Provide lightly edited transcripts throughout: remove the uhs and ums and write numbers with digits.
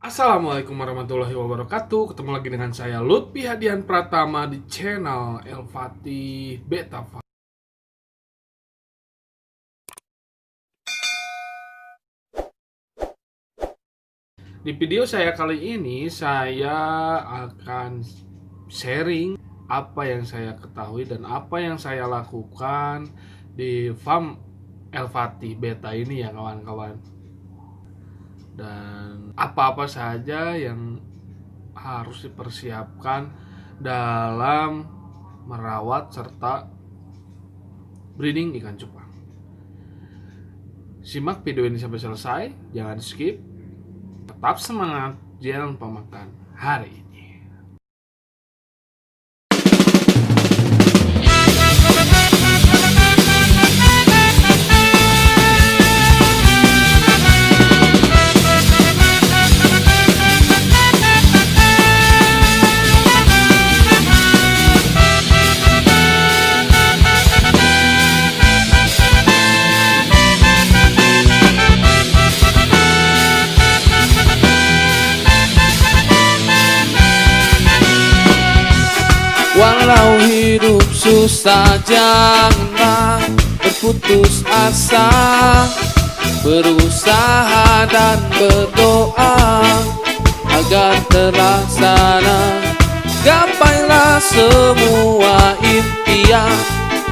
Assalamualaikum warahmatullahi wabarakatuh. Ketemu lagi dengan saya Lutfi Hadian Pratama di channel Elfati Beta. Di video saya kali ini saya akan sharing apa yang saya ketahui dan apa yang saya lakukan di farm Elfati Beta ini ya kawan-kawan. Dan apa-apa saja yang harus dipersiapkan dalam merawat serta breeding ikan cupang. Simak video ini sampai selesai, jangan skip. Tetap semangat, jangan lupa makan hari ini. Walau hidup susah janganlah berputus asa, berusaha dan berdoa agar terlaksana. Gapailah semua impian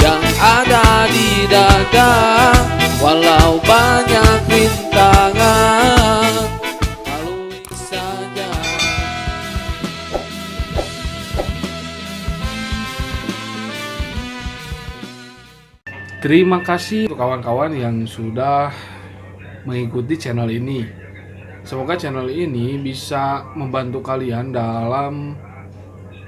yang ada di dada, walau banyak rintangan, lalui saja. Terima kasih untuk kawan-kawan yang sudah mengikuti channel ini. Semoga channel ini bisa membantu kalian dalam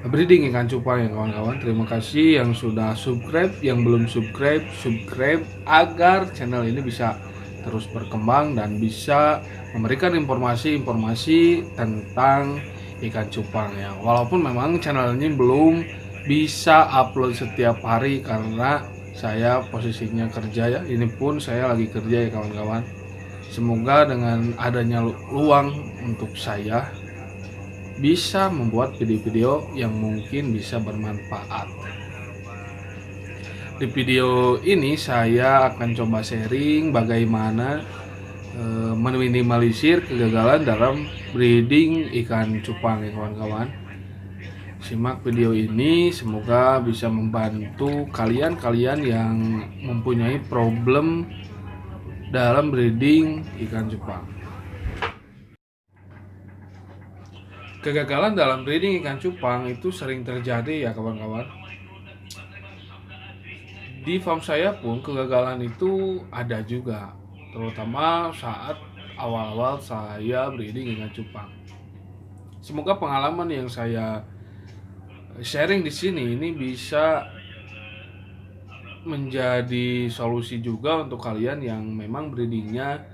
breeding ikan cupang ya kawan-kawan. Terima kasih yang sudah subscribe, yang belum subscribe, subscribe agar channel ini bisa terus berkembang dan bisa memberikan informasi-informasi tentang ikan cupang ya. Walaupun memang channel ini belum bisa upload setiap hari karena saya posisinya kerja ya. Ini pun saya lagi kerja ya kawan-kawan. Semoga dengan adanya luang untuk saya bisa membuat video-video yang mungkin bisa bermanfaat. Di video ini saya akan coba sharing bagaimana meminimalisir kegagalan dalam breeding ikan cupang ya kawan-kawan. Simak video ini, semoga bisa membantu kalian-kalian yang mempunyai problem dalam breeding ikan cupang. Kegagalan dalam breeding ikan cupang itu sering terjadi ya kawan-kawan. Di farm saya pun kegagalan itu ada juga, terutama saat awal-awal saya breeding ikan cupang. Semoga pengalaman yang saya sharing di sini ini bisa menjadi solusi juga untuk kalian yang memang breedingnya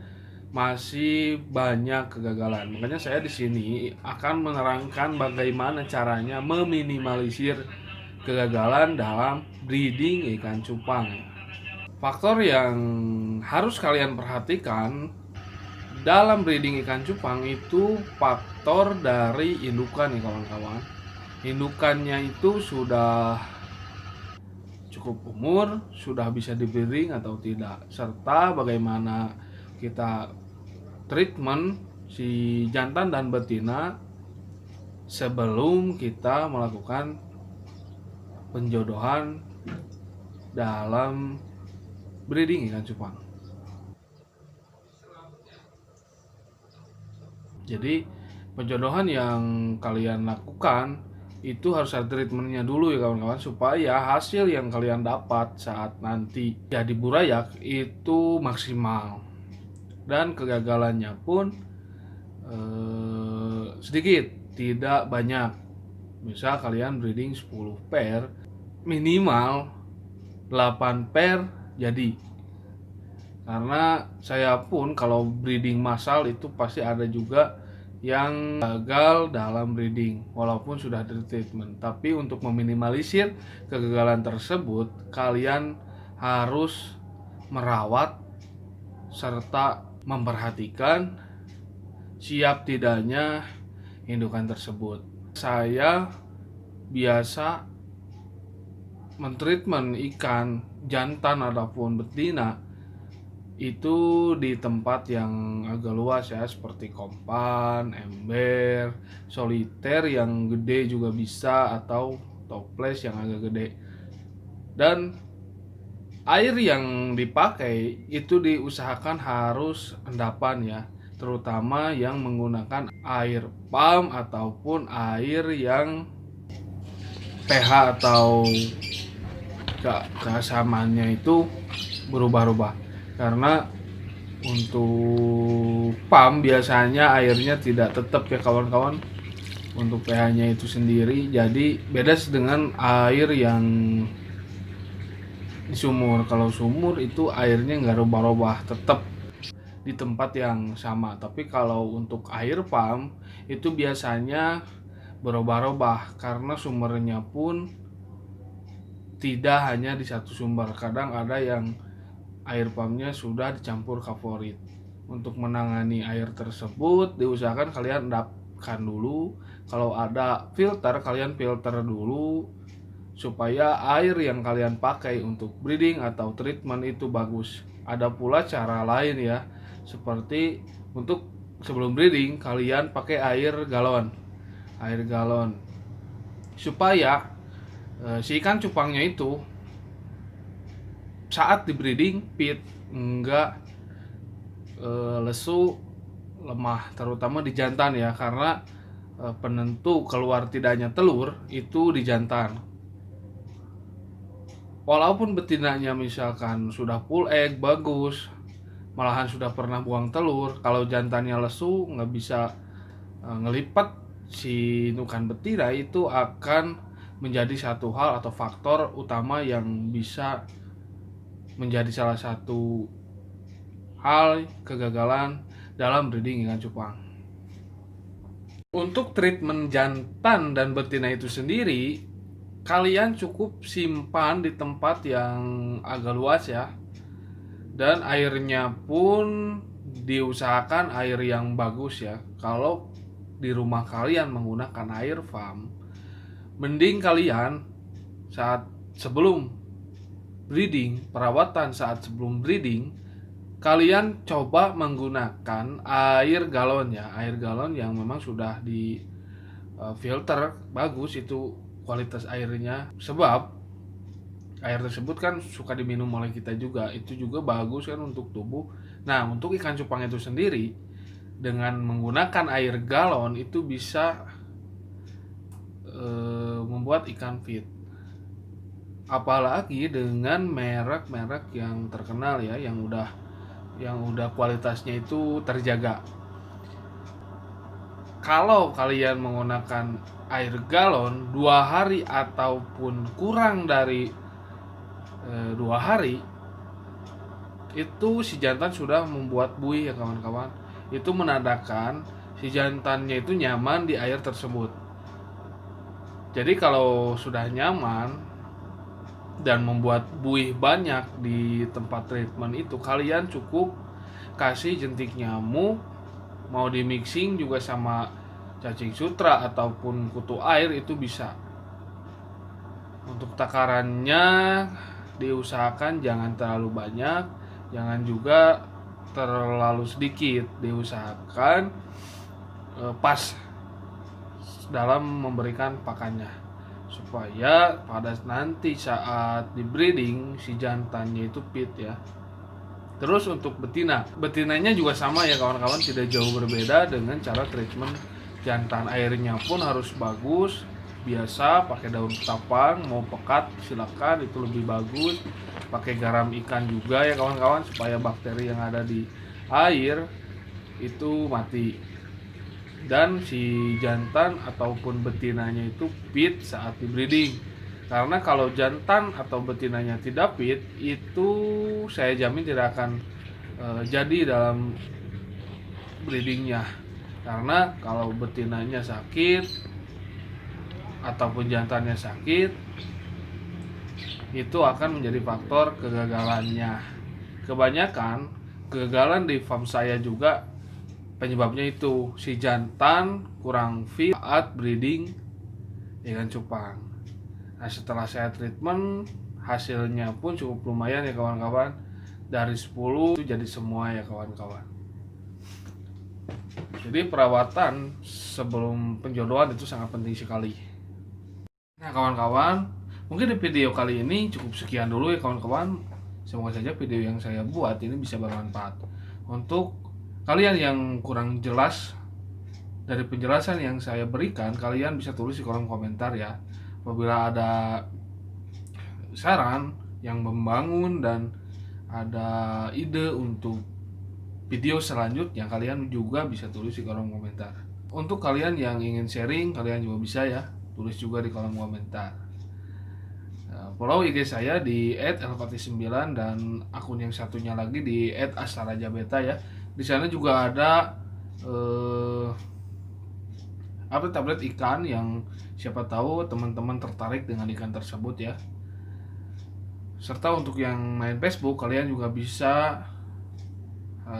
masih banyak kegagalan. Makanya saya di sini akan menerangkan bagaimana caranya meminimalisir kegagalan dalam breeding ikan cupang. Faktor yang harus kalian perhatikan dalam breeding ikan cupang itu faktor dari indukan ya kawan-kawan. Indukannya itu sudah cukup umur, sudah bisa di-breeding atau tidak, serta bagaimana kita treatment si jantan dan betina sebelum kita melakukan penjodohan dalam breeding ikan cupang. Jadi penjodohan yang kalian lakukan itu harus ada treatmentnya dulu ya kawan-kawan, supaya hasil yang kalian dapat saat nanti jadi burayak itu maksimal dan kegagalannya pun sedikit, tidak banyak. Misal kalian breeding 10 pair, minimal 8 pair jadi. Karena saya pun kalau breeding massal itu pasti ada juga yang gagal dalam breeding walaupun sudah di treatment. Tapi untuk meminimalisir kegagalan tersebut, kalian harus merawat serta memperhatikan siap tidaknya indukan tersebut. Saya biasa mentreatment ikan jantan ataupun betina itu di tempat yang agak luas ya, seperti kompan, ember, soliter yang gede juga bisa, atau toples yang agak gede. Dan air yang dipakai itu diusahakan harus endapan ya, terutama yang menggunakan air pump ataupun air yang pH atau keasamannya itu berubah-ubah. Karena untuk pump biasanya airnya tidak tetap ya kawan-kawan, untuk pH-nya itu sendiri. Jadi beda dengan air yang di sumur. Kalau sumur itu airnya nggak rubah-rubah, tetap di tempat yang sama. Tapi kalau untuk air pump itu biasanya berubah-ubah karena sumbernya pun tidak hanya di satu sumber. Kadang ada yang air pumpnya sudah dicampur kaporit. Untuk menangani air tersebut diusahakan kalian endapkan dulu. Kalau ada filter, kalian filter dulu supaya air yang kalian pakai untuk breeding atau treatment itu bagus. Ada pula cara lain ya, seperti untuk sebelum breeding kalian pakai air galon supaya si ikan cupangnya itu saat di breeding pit enggak lesu lemah, terutama di jantan ya, karena penentu keluar tidaknya telur itu di jantan. Walaupun betinanya misalkan sudah full egg bagus, malahan sudah pernah buang telur, kalau jantannya lesu nggak bisa ngelipat si indukan betina, itu akan menjadi satu hal atau faktor utama yang bisa menjadi salah satu hal kegagalan dalam breeding ikan cupang. Untuk treatment jantan dan betina itu sendiri, kalian cukup simpan di tempat yang agak luas ya, dan airnya pun diusahakan air yang bagus ya. Kalau di rumah kalian menggunakan air pump, mending kalian saat sebelum breeding, perawatan saat sebelum breeding, kalian coba menggunakan air galon ya, air galon yang memang sudah di filter bagus itu kualitas airnya, sebab air tersebut kan suka diminum oleh kita juga, itu juga bagus kan untuk tubuh. Nah, untuk ikan cupang itu sendiri dengan menggunakan air galon itu bisa membuat ikan fit. Apalagi dengan merek-merek yang terkenal ya, yang udah kualitasnya itu terjaga. Kalau kalian menggunakan air galon 2 hari ataupun kurang dari 2 hari, itu si jantan sudah membuat buih ya kawan-kawan. Itu menandakan si jantannya itu nyaman di air tersebut. Jadi kalau sudah nyaman dan membuat buih banyak di tempat treatment itu, kalian cukup kasih jentik nyamuk, mau di mixing juga sama cacing sutra ataupun kutu air itu bisa. Untuk takarannya diusahakan jangan terlalu banyak, jangan juga terlalu sedikit. Diusahakan pas dalam memberikan pakannya, supaya pada nanti saat di breeding si jantannya itu fit ya. Terus untuk betinanya juga sama ya kawan-kawan, tidak jauh berbeda dengan cara treatment jantan. Airnya pun harus bagus, biasa pakai daun tapang, mau pekat silakan, itu lebih bagus. Pakai garam ikan juga ya kawan-kawan, supaya bakteri yang ada di air itu mati. Dan si jantan ataupun betinanya itu fit saat di breeding. Karena kalau jantan atau betinanya tidak fit, itu saya jamin tidak akan jadi dalam breedingnya. Karena kalau betinanya sakit ataupun jantannya sakit, itu akan menjadi faktor kegagalannya. Kebanyakan kegagalan di farm saya juga penyebabnya itu si jantan kurang fit saat breeding ikan cupang. Nah, setelah saya treatment, hasilnya pun cukup lumayan ya kawan-kawan. Dari 10 itu jadi semua ya kawan-kawan. Jadi perawatan sebelum penjodohan itu sangat penting sekali. Nah kawan-kawan, mungkin di video kali ini cukup sekian dulu ya kawan-kawan. Semoga saja video yang saya buat ini bisa bermanfaat. Untuk kalian yang kurang jelas dari penjelasan yang saya berikan, kalian bisa tulis di kolom komentar ya. Apabila ada saran yang membangun dan ada ide untuk video selanjutnya, kalian juga bisa tulis di kolom komentar. Untuk kalian yang ingin sharing, kalian juga bisa ya tulis juga di kolom komentar. Follow IG saya di @elpati9 dan akun yang satunya lagi di @astarajabeta ya. Di sana juga ada update ikan yang siapa tahu teman-teman tertarik dengan ikan tersebut ya. Serta untuk yang main Facebook, kalian juga bisa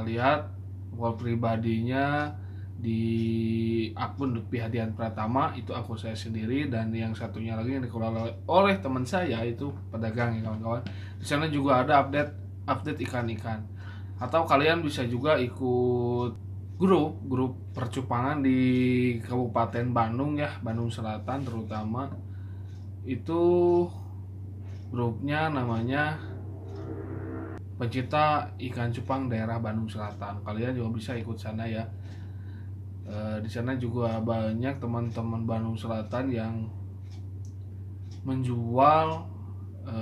lihat wall pribadinya di akun Lutfi Hadian Pratama, itu akun saya sendiri, dan yang satunya lagi yang dikelola oleh teman saya itu pedagang ya kawan-kawan. Di sana juga ada update ikan-ikan. Atau kalian bisa juga ikut grup percupangan di Kabupaten Bandung ya, Bandung Selatan terutama. Itu grupnya namanya Pencinta Ikan Cupang Daerah Bandung Selatan. Kalian juga bisa ikut sana ya. Di sana juga banyak teman-teman Bandung Selatan yang menjual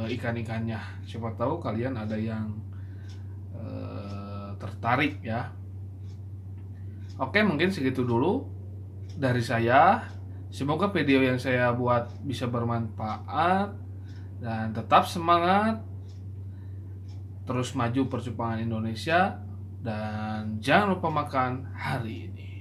ikan-ikannya. Siapa tahu kalian ada yang tertarik ya. Oke, mungkin segitu dulu dari saya. Semoga video yang saya buat bisa bermanfaat dan tetap semangat. Terus maju percupangan Indonesia dan jangan lupa makan hari ini.